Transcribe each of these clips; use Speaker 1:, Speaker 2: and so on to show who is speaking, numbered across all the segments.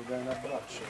Speaker 1: dai un abbraccio.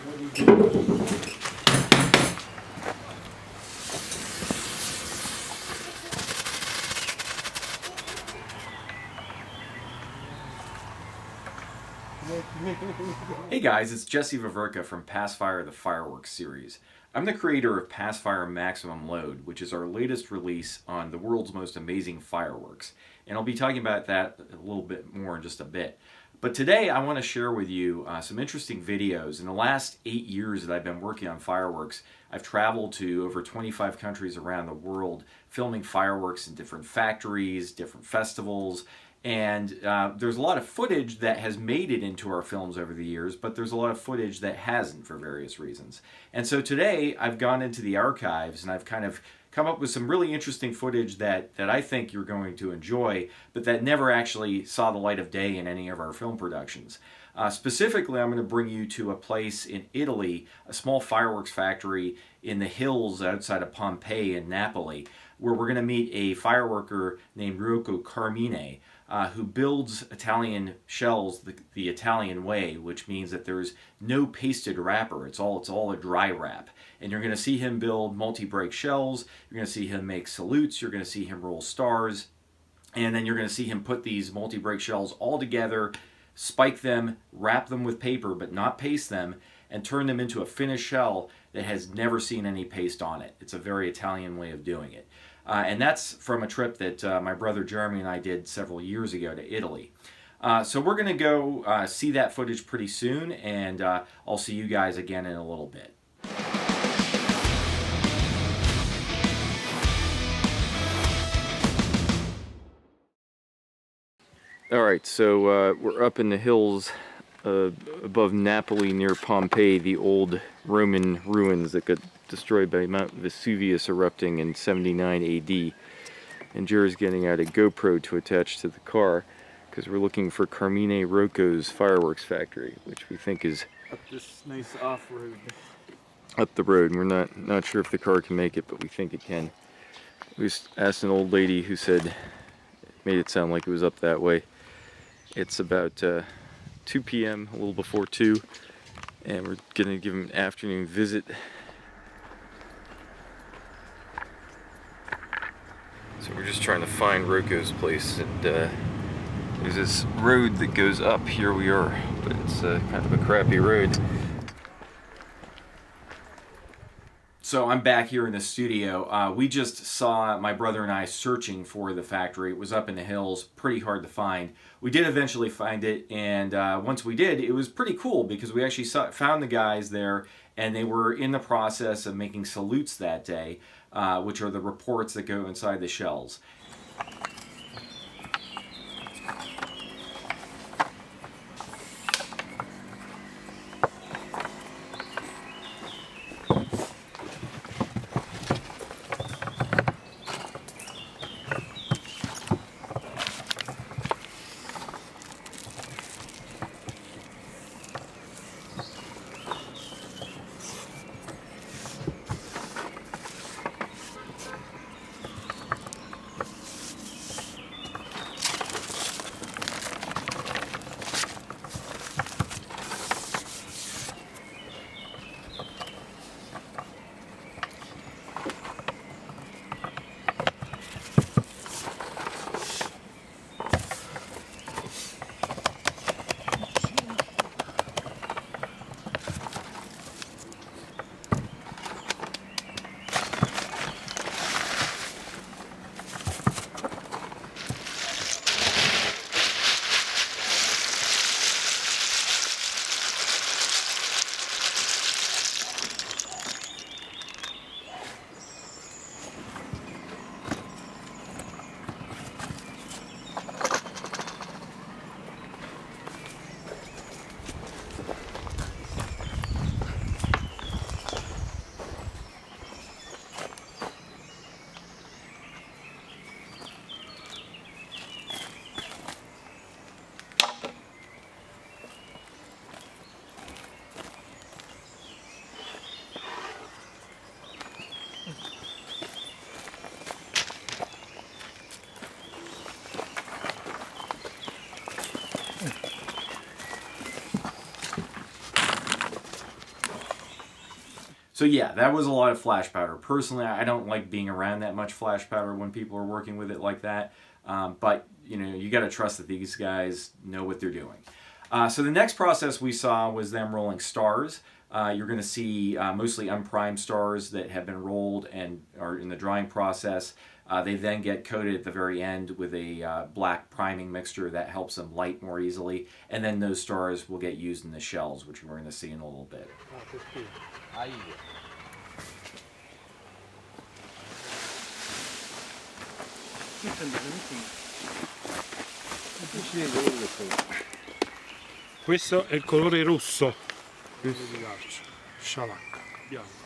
Speaker 2: Hey guys, it's Jesse Vaverka from Passfire the Fireworks series. I'm the creator of Passfire Maximum Load, which is our latest release on the world's most amazing fireworks. And I'll be talking about that a little bit more in just a bit. But today I want to share with you some interesting videos. In the last 8 years that I've been working on fireworks, I've traveled to over 25 countries around the world filming fireworks in different factories, different festivals, and there's a lot of footage that has made it into our films over the years, but there's a lot of footage that hasn't for various reasons. And so today I've gone into the archives and I've kind of come up with some really interesting footage that I think you're going to enjoy, but that never actually saw the light of day in any of our film productions. Specifically, I'm going to bring you to a place in Italy, a small fireworks factory in the hills outside of Pompeii in Napoli, where we're going to meet a fireworker named Rocco Carmine, who builds Italian shells the Italian way, which means that there's no pasted wrapper. It's all a dry wrap. And you're going to see him build multi-break shells. You're going to see him make salutes. You're going to see him roll stars. And then you're going to see him put these multi-break shells all together, spike them, wrap them with paper, but not paste them, and turn them into a finished shell that has never seen any paste on it. It's a very Italian way of doing it. And that's from a trip that my brother Jeremy and I did several years ago to Italy. So we're going to go see that footage pretty soon, and I'll see you guys again in a little bit. Alright, so we're up in the hills above Napoli near Pompeii, the old Roman ruins that got destroyed by Mount Vesuvius erupting in 79 AD. And Jerry's getting out a GoPro to attach to the car because we're looking for Carmine Rocco's fireworks factory, which we think is
Speaker 1: Up this nice off-road.
Speaker 2: Up the road. We're not sure if the car can make it, but we think it can. We just asked an old lady who said, made it sound like it was up that way. It's about 2 p.m., a little before 2, and we're going to give him an afternoon visit. So we're just trying to find Rocco's place, and there's this road that goes up. Here we are, but it's kind of a crappy road. So I'm back here in the studio. We just saw my brother and I searching for the factory. It was up in the hills, pretty hard to find. We did eventually find it, and once we did, it was pretty cool because we actually found the guys there, and they were in the process of making salutes that day, which are the reports that go inside the shells. So yeah, that was a lot of flash powder. Personally, I don't like being around that much flash powder when people are working with it like that. But you got to trust that these guys know what they're doing. So the next process we saw was them rolling stars. You're going to see mostly unprimed stars that have been rolled and are in the drying process. They then get coated at the very end with a black priming mixture that helps them light more easily. And then those stars will get used in the shells, which we're going to see in a little bit.
Speaker 3: Questo è il colore rosso. Scialacca, bianco.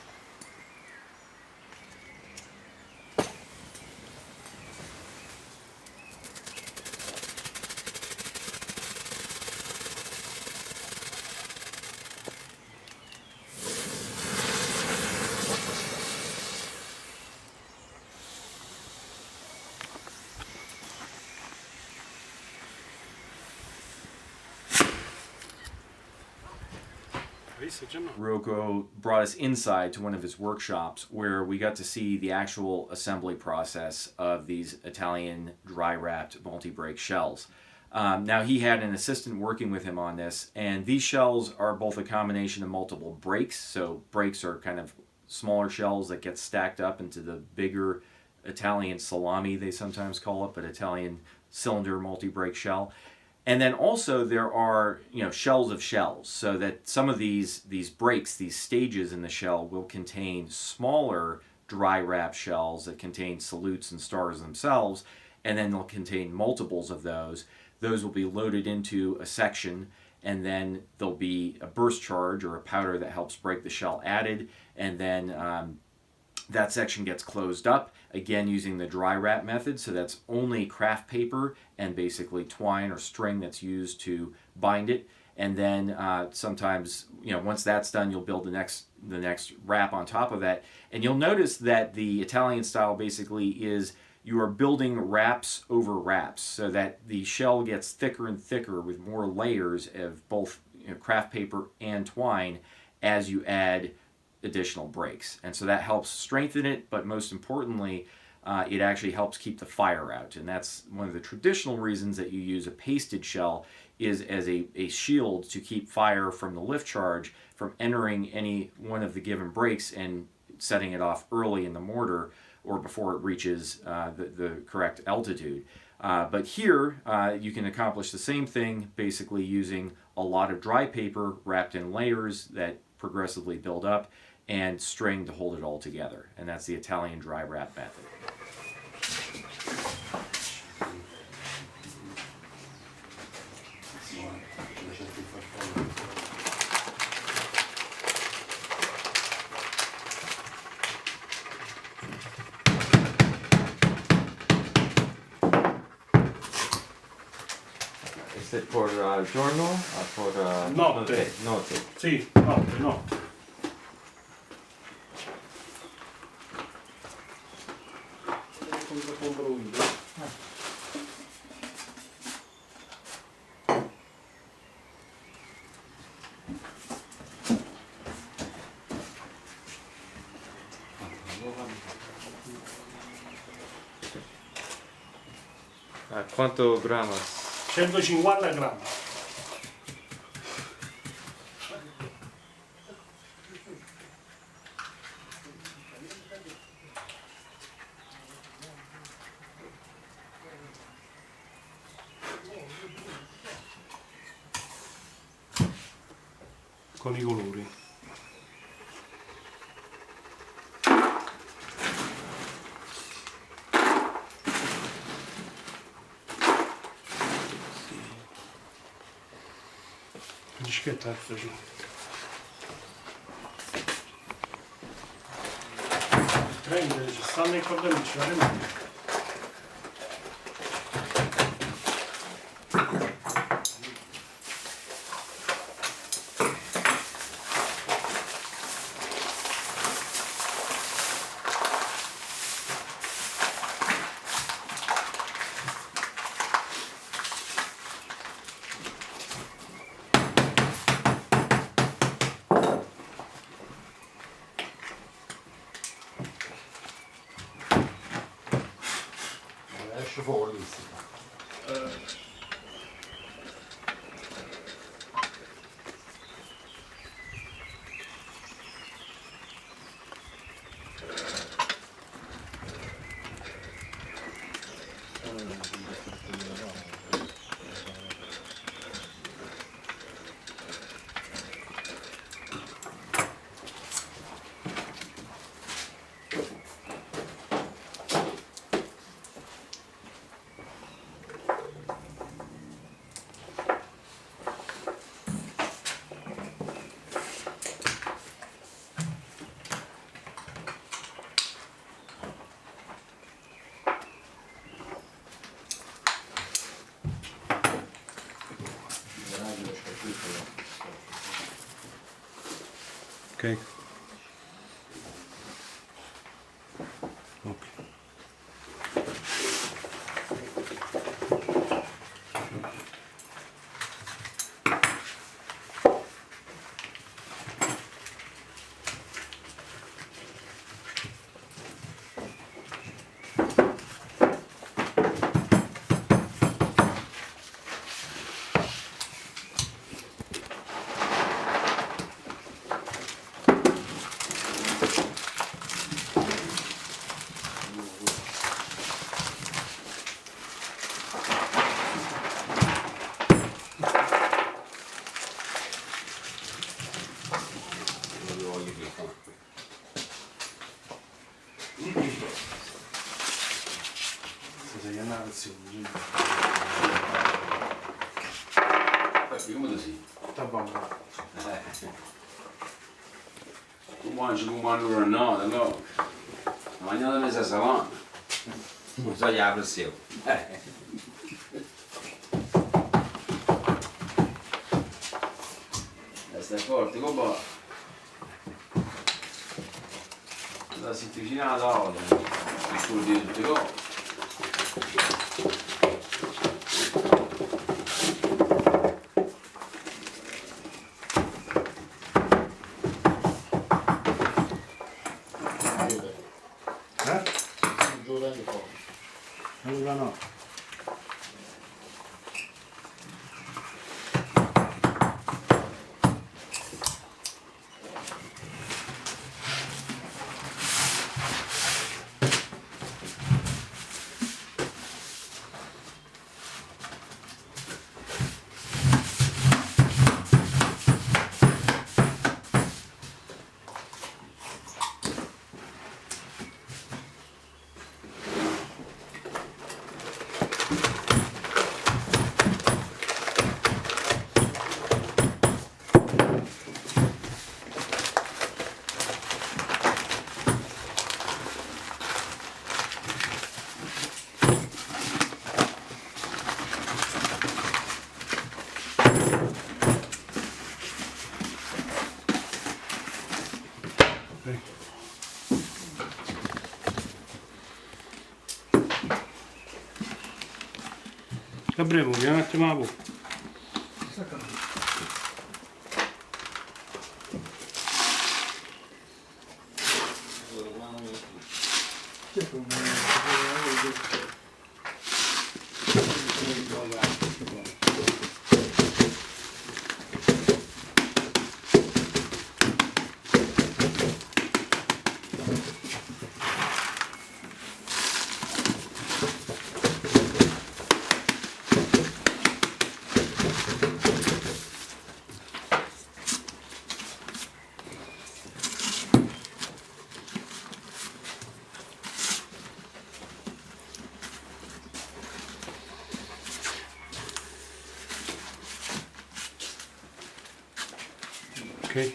Speaker 2: Rocco brought us inside to one of his workshops where we got to see the actual assembly process of these Italian dry wrapped multi-break shells. Now he had an assistant working with him on this, and these shells are both a combination of multiple breaks. So breaks are kind of smaller shells that get stacked up into the bigger Italian salami, they sometimes call it, but Italian cylinder multi-break shell. And then also there are shells of shells, so that some of these breaks, these stages in the shell, will contain smaller dry wrap shells that contain salutes and stars themselves, and then they'll contain multiples of those. Those will be loaded into a section, and then there'll be a burst charge or a powder that helps break the shell added, and then that section gets closed up, again using the dry wrap method, so that's only craft paper and basically twine or string that's used to bind it. And then sometimes, once that's done, you'll build the next wrap on top of that. And you'll notice that the Italian style basically is you are building wraps over wraps, so that the shell gets thicker and thicker with more layers of both craft paper and twine as you add additional breaks. And so that helps strengthen it, but most importantly, it actually helps keep the fire out. And that's one of the traditional reasons that you use a pasted shell, is as a shield to keep fire from the lift charge from entering any one of the given breaks and setting it off early in the mortar or before it reaches the correct altitude. But here you can accomplish the same thing, basically using a lot of dry paper wrapped in layers that progressively build up, and string to hold it all together. And that's the Italian dry wrap method. Is it for giorno or for
Speaker 3: Notte.
Speaker 2: Notte.
Speaker 3: Sì, notte, notte.
Speaker 2: Quanto gramma?
Speaker 3: 150 grammi. Con i colori. Dischetta FC. Prende, ci stanno i cordoni, ci faremo.
Speaker 4: Okay. Okay.
Speaker 1: Saya nawet sini.
Speaker 5: Come così?
Speaker 1: Tá bom.
Speaker 5: Tu mangi come mangiano no, allora. Mangiano da mesa salame. Non so gli apre seu. Stai forte, come la si vicina da ora. Il di tutte cose.
Speaker 1: Allora no. Gabriel, vieni un attimo a bocca. Okay.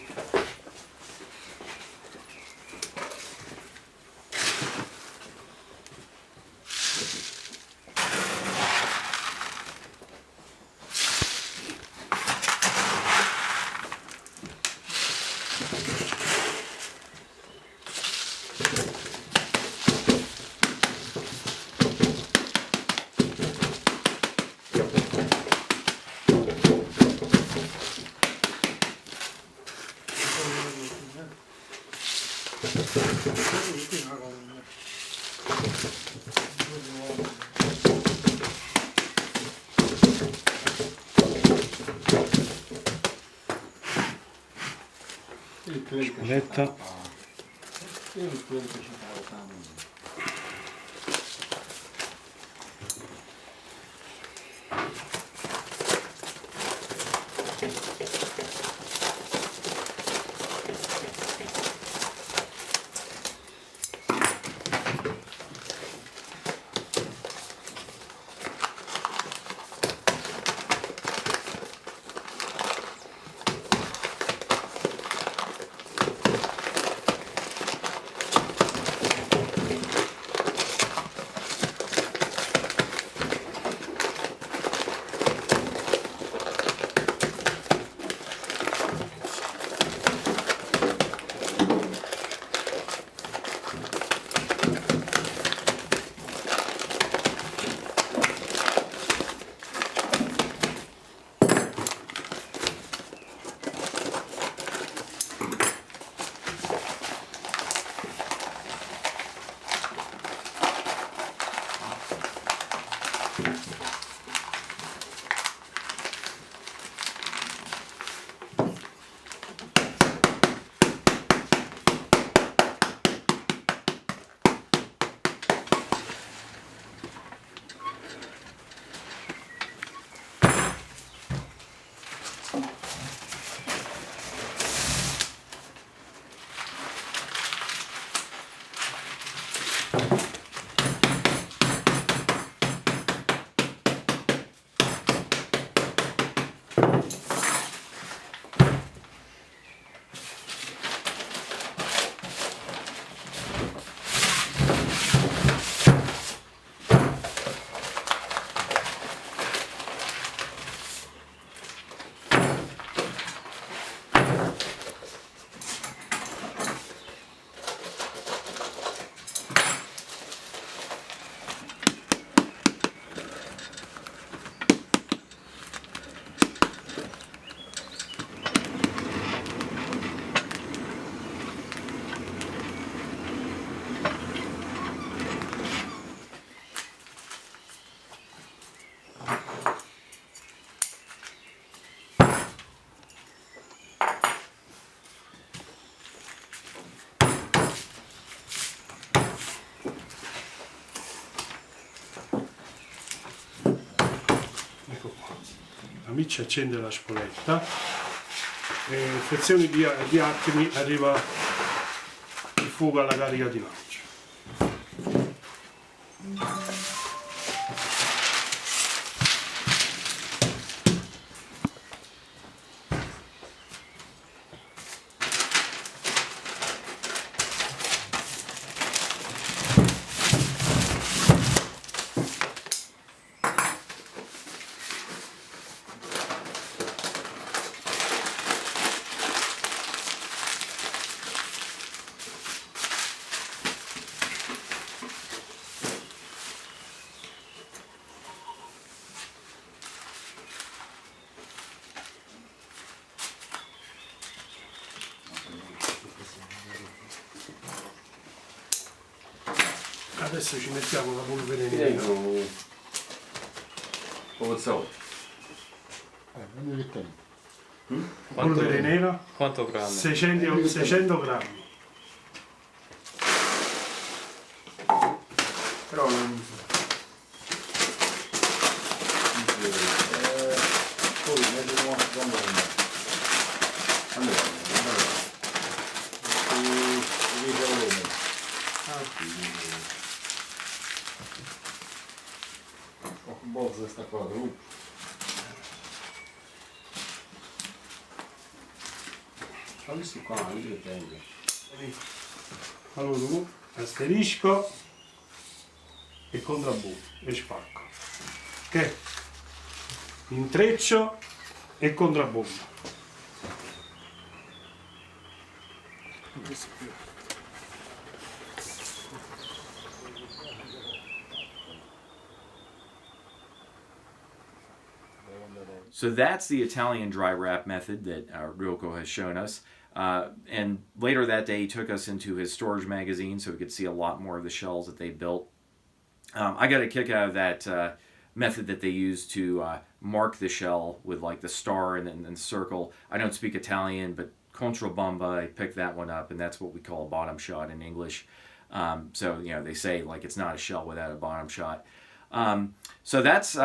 Speaker 1: Scaletta.
Speaker 3: comincia a accendere la spoletta e in frazione di attimi arriva il fuoco alla carica di lancio. Adesso ci mettiamo la polvere nera.
Speaker 5: Pozzo.
Speaker 3: Polvere nera,
Speaker 2: Quanto grammi?
Speaker 3: 600 grammi.
Speaker 5: Però non... Poi invece non Bozza sta cosa, questi qua, io li tengo.
Speaker 3: Allora, asterisco e contrabbù e spacco. Ok? Intreccio e contrabbomba.
Speaker 2: So that's the Italian dry wrap method that Ryoko has shown us. And later that day, he took us into his storage magazine so we could see a lot more of the shells that they built. I got a kick out of that method that they use to mark the shell with like the star and the circle. I don't speak Italian, but contrabbomba, I picked that one up, and that's what we call a bottom shot in English. So, you know, they say like it's not a shell without a bottom shot. So that's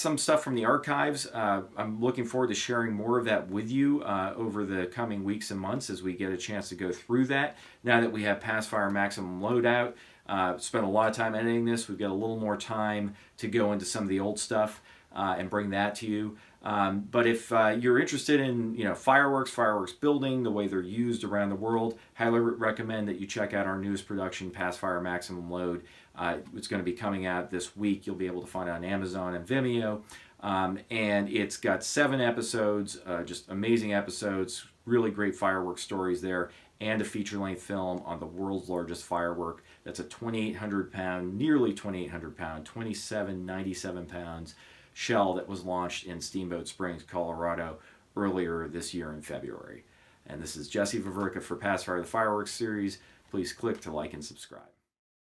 Speaker 2: some stuff from the archives. I'm looking forward to sharing more of that with you over the coming weeks and months as we get a chance to go through that. Now that we have Passfire Maximum Loadout, spent a lot of time editing this. We've got a little more time to go into some of the old stuff and bring that to you. But if you're interested in fireworks building, the way they're used around the world, highly recommend that you check out our newest production, Passfire Maximum Load. It's going to be coming out this week. You'll be able to find it on Amazon and Vimeo. And it's got 7 episodes, just amazing episodes, really great fireworks stories there, and a feature-length film on the world's largest firework. That's a 2,800 pound, nearly 2,800 pound, 2,797 pounds shell that was launched in Steamboat Springs, Colorado earlier this year in February. And this is Jesse Vaverka for Passfire the Fireworks series. Please click to like and subscribe.